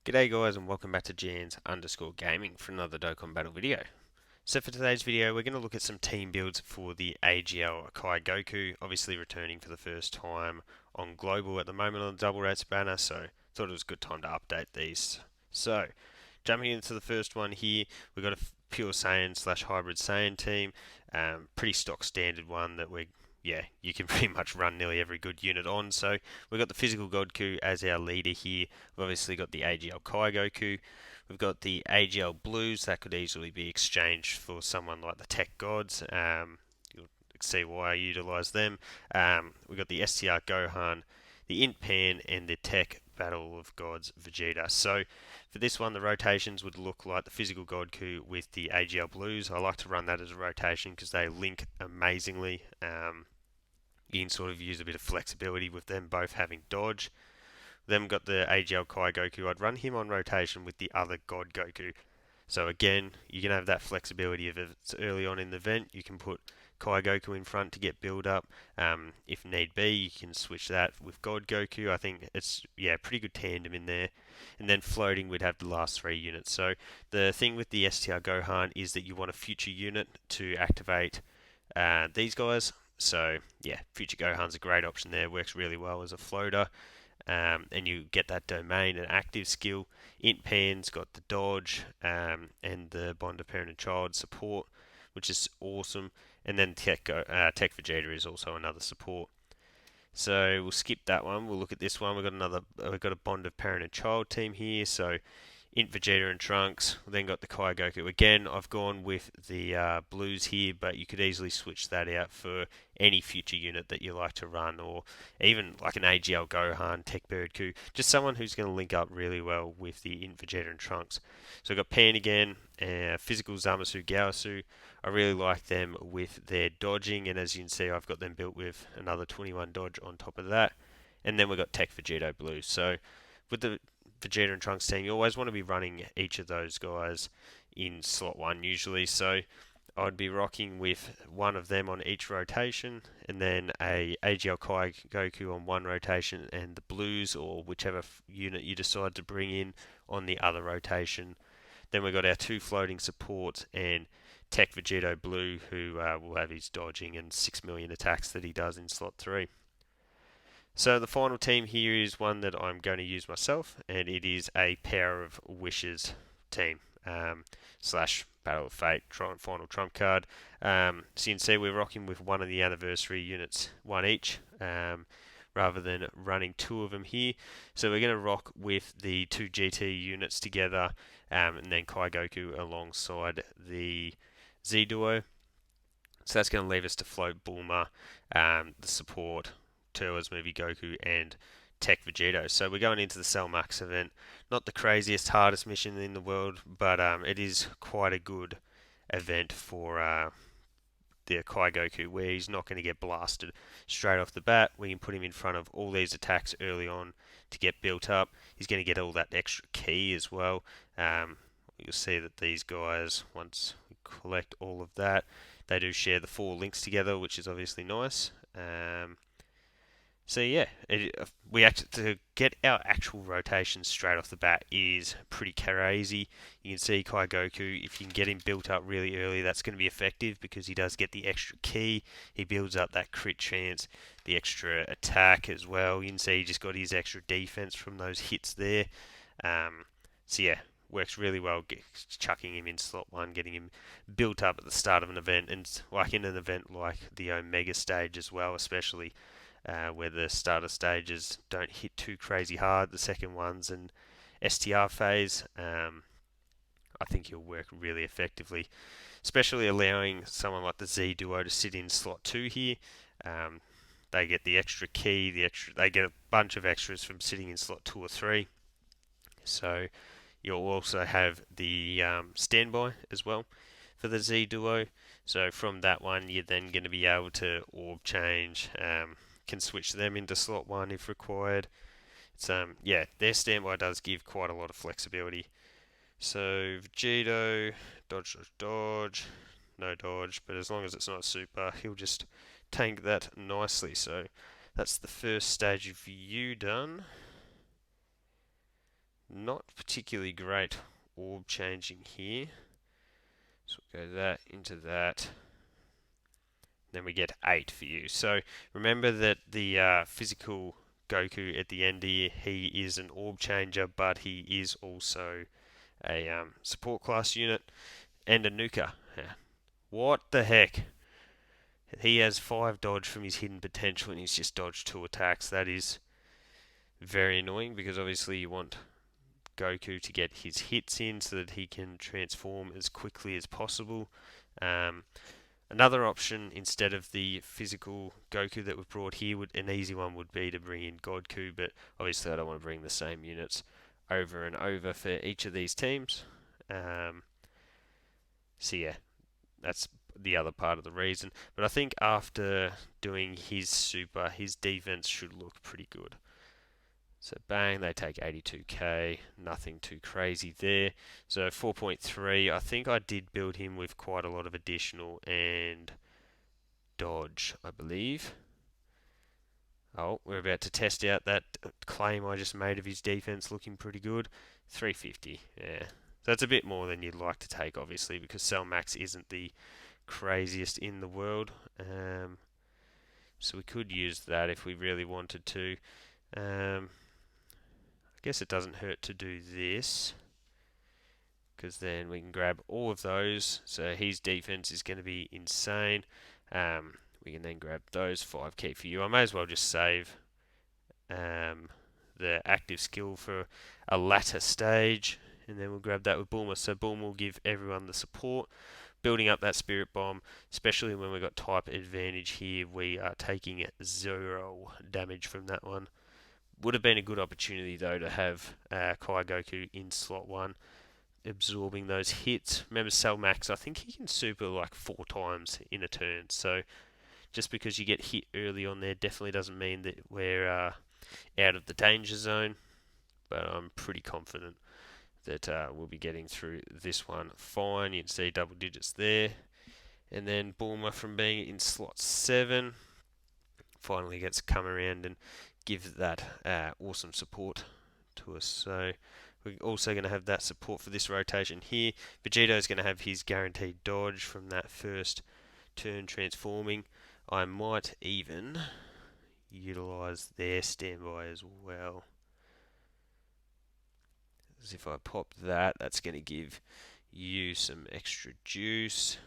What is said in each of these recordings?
G'day guys and welcome back to GNs_gaming for another Dokkan battle video. So for today's video we're going to look at some team builds for the AGL Kai Goku, obviously returning for the first time on Global at the moment on the Double Rates banner, so thought it was a good time to update these. So jumping into the first one here, we've got a pure Saiyan / hybrid Saiyan team, pretty stock standard one that you can pretty much run nearly every good unit on. So we've got the physical Goku as our leader here. We've obviously got the AGL Kai Goku. We've got the AGL Blues that could easily be exchanged for someone like the Tech Gods. You'll see why I utilise them. We've got the STR Gohan, the Int Pan, and the Tech Battle of Gods Vegeta. So for this one, the rotations would look like the physical Goku with the AGL Blues. I like to run that as a rotation because they link amazingly. You can sort of use a bit of flexibility with them both having dodge. Then we've got the AGL Kai Goku. I'd run him on rotation with the other God Goku. So again, you can have that flexibility if it's early on in the event. You can put Kai Goku in front to get build up. If need be, you can switch that with God Goku. I think it's pretty good tandem in there. And then floating, we'd have the last three units. So the thing with the STR Gohan is that you want a future unit to activate these guys. So yeah, future Gohan's a great option there. Works really well as a floater. And you get that domain and active skill. Int Pan's got the dodge and the bond of parent and child support, which is awesome. And then Tech Vegeta is also another support. So we'll skip that one. We'll look at this one. We've got a bond of parent and child team here. So Int Vegeta and Trunks. We then got the Kai Goku. Again, I've gone with the Blues here, but you could easily switch that out for any future unit that you like to run, or even like an AGL Gohan, Tech Birdku, just someone who's going to link up really well with the Int Vegeta and Trunks. So we've got Pan again, physical Zamasu Gaosu. I really like them with their dodging, and as you can see, I've got them built with another 21 dodge on top of that. And then we've got Tech Vegeta Blue. So with the Vegeta and Trunks team, you always want to be running each of those guys in slot 1 usually, so I'd be rocking with one of them on each rotation, and then a AGL Kai Goku on one rotation, and the Blues or whichever unit you decide to bring in on the other rotation. Then we've got our two floating supports and Tech Vegeta Blue, who will have his dodging and 6 million attacks that he does in slot 3. So the final team here is one that I'm going to use myself, and it is a Power of Wishes team slash Battle of Fate final trump card. So you can see we're rocking with one of the anniversary units, one each, rather than running two of them here. So we're going to rock with the two GT units together, and then Kai Goku alongside the Z Duo. So that's going to leave us to float Bulma, the support, Turles Movie Goku, and Tech Vegeta. So we're going into the Cell Max event. Not the craziest, hardest mission in the world, but it is quite a good event for the Kai Goku, where he's not going to get blasted straight off the bat. We can put him in front of all these attacks early on to get built up. He's going to get all that extra ki as well. You'll see that these guys, once we collect all of that, they do share the 4 links together, which is obviously nice. So yeah, to get our actual rotations straight off the bat is pretty crazy. You can see Kai Goku, if you can get him built up really early, that's going to be effective because he does get the extra ki. He builds up that crit chance, the extra attack as well. You can see he just got his extra defense from those hits there. So yeah, works really well chucking him in slot 1, getting him built up at the start of an event, and like in an event like the Omega stage as well, especially. Where the starter stages don't hit too crazy hard, the second ones and STR phase, I think he'll work really effectively, especially allowing someone like the Z Duo to sit in slot 2 here. They get the extra ki, they get a bunch of extras from sitting in slot 2 or 3. So you'll also have the standby as well for the Z Duo. So from that one, you're then going to be able to orb change. Can switch them into slot 1 if required. It's their standby does give quite a lot of flexibility. So Vegito, dodge, no dodge, but as long as it's not super, he'll just tank that nicely. So that's the first stage of you done. Not particularly great orb changing here. So we'll go that into that. Then we get 8 for you. So remember that the physical Goku at the end here, he is an orb changer, but he is also a support class unit and a nuker. Yeah. What the heck? He has 5 dodge from his hidden potential and he's just dodged 2 attacks. That is very annoying because obviously you want Goku to get his hits in so that he can transform as quickly as possible. Another option instead of the physical Goku that we've brought here, an easy one would be to bring in Godku, but obviously I don't want to bring the same units over and over for each of these teams. So yeah, that's the other part of the reason. But I think after doing his super, his defense should look pretty good. So bang, they take 82k, nothing too crazy there. So 4.3, I think I did build him with quite a lot of additional and dodge, I believe. Oh, we're about to test out that claim I just made of his defense looking pretty good. 350, yeah. So that's a bit more than you'd like to take, obviously, because Cell Max isn't the craziest in the world. So we could use that if we really wanted to. I guess it doesn't hurt to do this, because then we can grab all of those. So his defense is going to be insane. We can then grab those 5k for you. I may as well just save the active skill for a latter stage, and then we'll grab that with Bulma. So Bulma will give everyone the support, building up that Spirit Bomb, especially when we've got type advantage here. We are taking 0 damage from that one. Would have been a good opportunity though to have Kai Goku in slot 1, absorbing those hits. Remember Cell Max, I think he can super like 4 times in a turn, so just because you get hit early on there definitely doesn't mean that we're out of the danger zone, but I'm pretty confident that we'll be getting through this one fine. You can see double digits there, and then Bulma from being in slot 7 finally gets to come around and give that awesome support to us. So we're also going to have that support for this rotation here. Vegeto's going to have his guaranteed dodge from that first turn transforming. I might even utilize their standby as well. As if I pop that, that's going to give you some extra juice.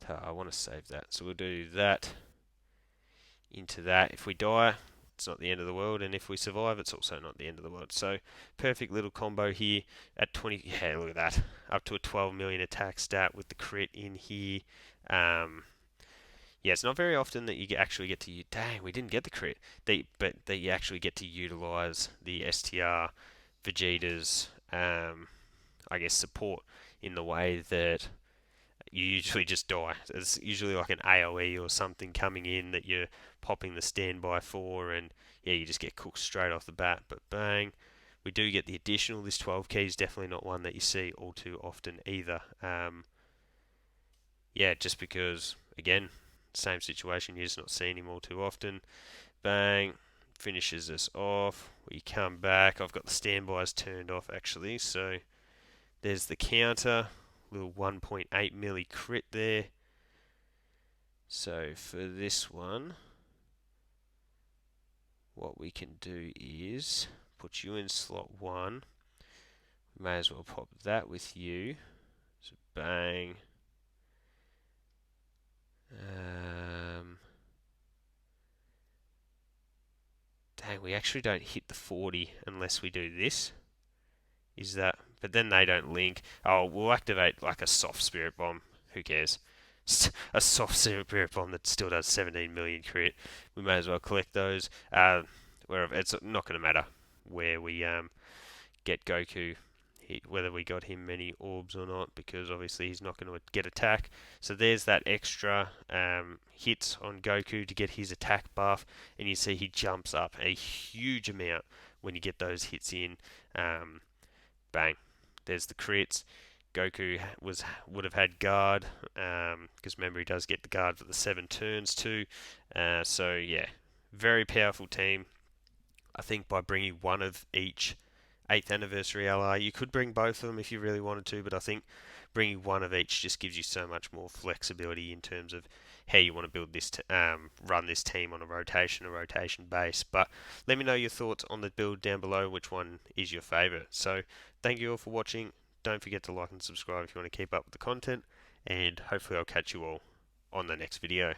I want to save that, so we'll do that into that. If we die, it's not the end of the world, and if we survive, it's also not the end of the world. So perfect little combo here at 20. Yeah, look at that, up to a 12 million attack stat with the crit in here. Yeah, it's not very often that you actually get to. Dang, we didn't get the crit. But that you actually get to utilize the STR Vegeta's, I guess, support in the way that you usually just die. It's usually like an AoE or something coming in that you're popping the standby for, and yeah, you just get cooked straight off the bat. But bang, we do get the additional. This 12k is definitely not one that you see all too often either. Yeah, just because, again, same situation, you're just not seeing him all too often. Bang, finishes us off. We come back. I've got the standbys turned off actually, so there's the counter. Little 1.8 milli crit there. So for this one, what we can do is put you in slot 1. We may as well pop that with you. So bang. Dang, we actually don't hit the 40 unless we do this. Is that? But then they don't link. Oh, we'll activate like a soft Spirit Bomb. Who cares? A soft Spirit Bomb that still does 17 million crit. We may as well collect those. Wherever it's not going to matter where we get Goku, whether we got him many orbs or not, because obviously he's not going to get attack. So there's that extra hits on Goku to get his attack buff, and you see he jumps up a huge amount when you get those hits in. Bang, there's the crits. Goku would have had guard, because remember he does get the guard for the 7 turns too. So yeah, very powerful team. I think by bringing one of each 8th anniversary LR, you could bring both of them if you really wanted to, but I think bringing one of each just gives you so much more flexibility in terms of how you want to build this, run this team on a rotation base. But let me know your thoughts on the build down below, which one is your favourite. So thank you all for watching. Don't forget to like and subscribe if you want to keep up with the content, and hopefully I'll catch you all on the next video.